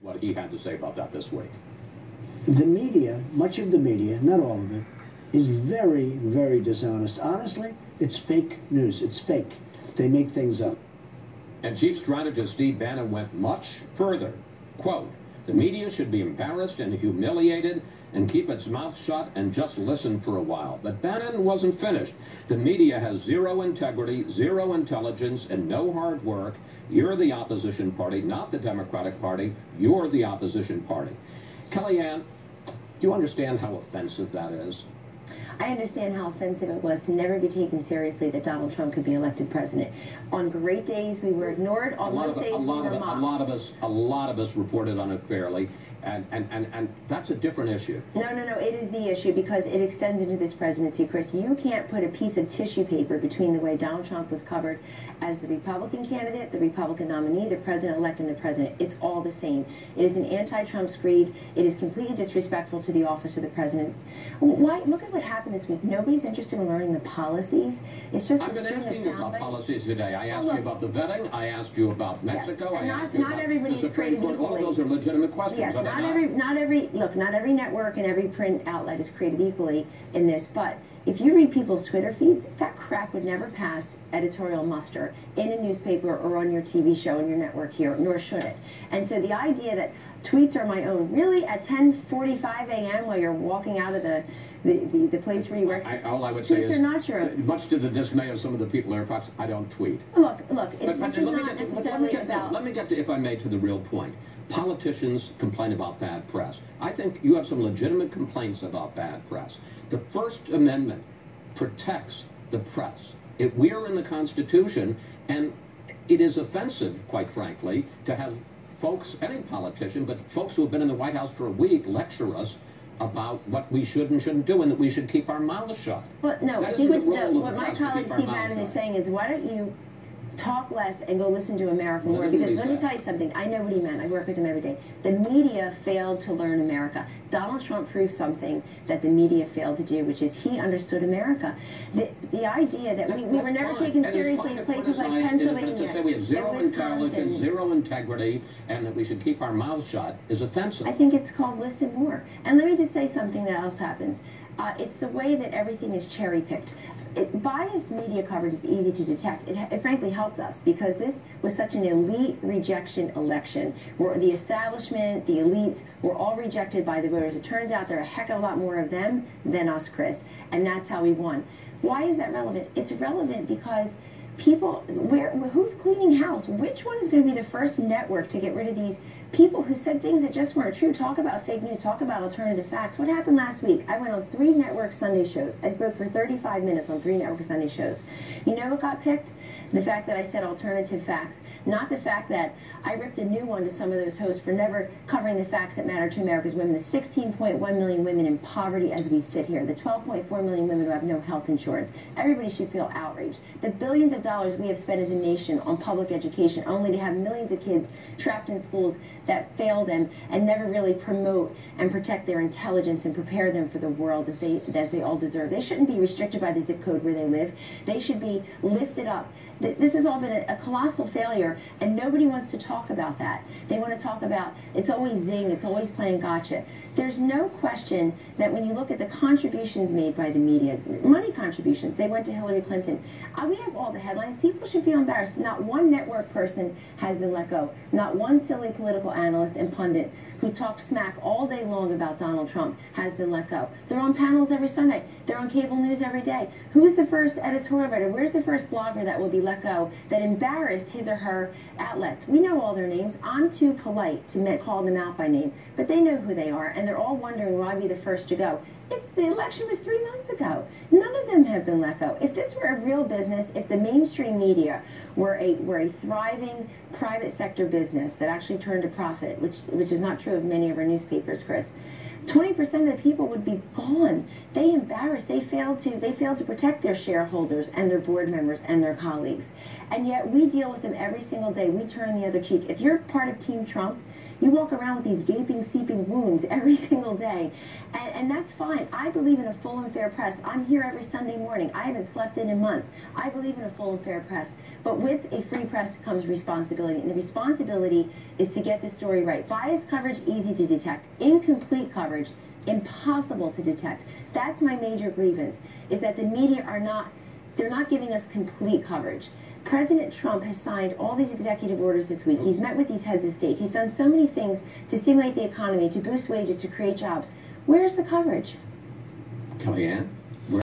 What he had to say about that this week. The media, much of the media, not all of it, is very, very dishonest. Honestly, it's fake news. It's fake. They make things up. And Chief Strategist Steve Bannon went much further. Quote, "The media should be embarrassed and humiliated and keep its mouth shut and just listen for a while." But Bannon wasn't finished. "The media has zero integrity, zero intelligence, and no hard work. You're the opposition party, not the Democratic Party. You're the opposition party." Kellyanne, do you understand how offensive that is? I understand how offensive it was to never be taken seriously that Donald Trump could be elected president. On great days, we were ignored. On those days, we were mocked. A lot of us reported on it fairly, and that's a different issue. No, it is the issue because it extends into this presidency, Chris. You can't put a piece of tissue paper between the way Donald Trump was covered as the Republican candidate, the Republican nominee, the president-elect, and the president. It's all the same. It is an anti-Trump screed. It is completely disrespectful to the office of the president. Why? Look at what happened this week. Nobody's interested in learning the policies. It's just I've been asking you about policies today. I asked you about the vetting. I asked you about Mexico. Yes, I asked you about everybody's the Supreme Court. All of those are legitimate questions. Yes, not every network and every print outlet is created equally in this, but if you read people's Twitter feeds, that crap would never pass editorial muster in a newspaper or on your TV show and your network here, nor should it. And so the idea that tweets are my own, really at 10:45 a.m. while you're walking out of the place where you work, all I would say is, are not your own. Much to the dismay of some of the people there, Fox, I don't tweet. Look, Let me get to, if I may, to the real point. Politicians complain about bad press. I think you have some legitimate complaints about bad press. The First Amendment protects the press. We're in the Constitution, and it is offensive, quite frankly, to have folks, any politician, but folks who have been in the White House for a week lecture us about what we should and shouldn't do and that we should keep our mouths shut. Well, no, I think what my colleague Steve Bannon is saying is, why don't you talk less and go listen to America more? Because let me tell you something. I know what he meant. I work with him every day. The media failed to learn America. Donald Trump proved something that the media failed to do, which is he understood America. The idea that we were never taken seriously in places like Pennsylvania, to say we have zero intelligence, zero integrity, and that we should keep our mouths shut is offensive. I think it's called listen more. And let me just say something that else happens. It's the way that everything is cherry-picked. Biased media coverage is easy to detect. It frankly helped us because this was such an elite rejection election where the establishment, the elites were all rejected by the voters. It turns out there are a heck of a lot more of them than us, Chris, and that's how we won. Why is that relevant? It's relevant because people, who's cleaning house? Which one is going to be the first network to get rid of these people who said things that just weren't true? Talk about fake news, talk about alternative facts. What happened last week? I went on 3 network Sunday shows. I spoke for 35 minutes on 3 network Sunday shows. You know what got picked? The fact that I said alternative facts. Not the fact that I ripped a new one to some of those hosts for never covering the facts that matter to America's women. The 16.1 million women in poverty as we sit here. The 12.4 million women who have no health insurance. Everybody should feel outraged. The billions of dollars we have spent as a nation on public education, only to have millions of kids trapped in schools that fail them and never really promote and protect their intelligence and prepare them for the world as they all deserve. They shouldn't be restricted by the zip code where they live. They should be lifted up. This has all been a colossal failure, and nobody wants to talk about that. They want to talk about, it's always zing, it's always playing gotcha. There's no question that when you look at the contributions made by the media, money contributions, they went to Hillary Clinton. We have all the headlines. People should feel embarrassed. Not one network person has been let go. Not one silly political analyst and pundit who talked smack all day long about Donald Trump has been let go. They're on panels every Sunday. They're on cable news every day. Who's the first editorial writer? Where's the first blogger that will be let go that embarrassed his or her outlets? We know all their names. I'm too polite to call them out by name, but they know who they are, and they're all wondering why I'd be the first to go. The election was 3 months ago. None of them have been let go. If this were a real business, if the mainstream media were a thriving private sector business that actually turned a profit, which is not true of many of our newspapers, Chris, 20% of the people would be gone. They embarrassed. They failed to protect their shareholders and their board members and their colleagues. And yet we deal with them every single day. We turn the other cheek. If you're part of Team Trump, you walk around with these gaping, seeping wounds every single day, and that's fine. I believe in a full and fair press. I'm here every Sunday morning. I haven't slept in months. I believe in a full and fair press. But with a free press comes responsibility, and the responsibility is to get the story right. Biased coverage, easy to detect. Incomplete coverage, impossible to detect. That's my major grievance, is that the media they're not giving us complete coverage. President Trump has signed all these executive orders this week. He's met with these heads of state. He's done so many things to stimulate the economy, to boost wages, to create jobs. Where's the coverage? Kellyanne?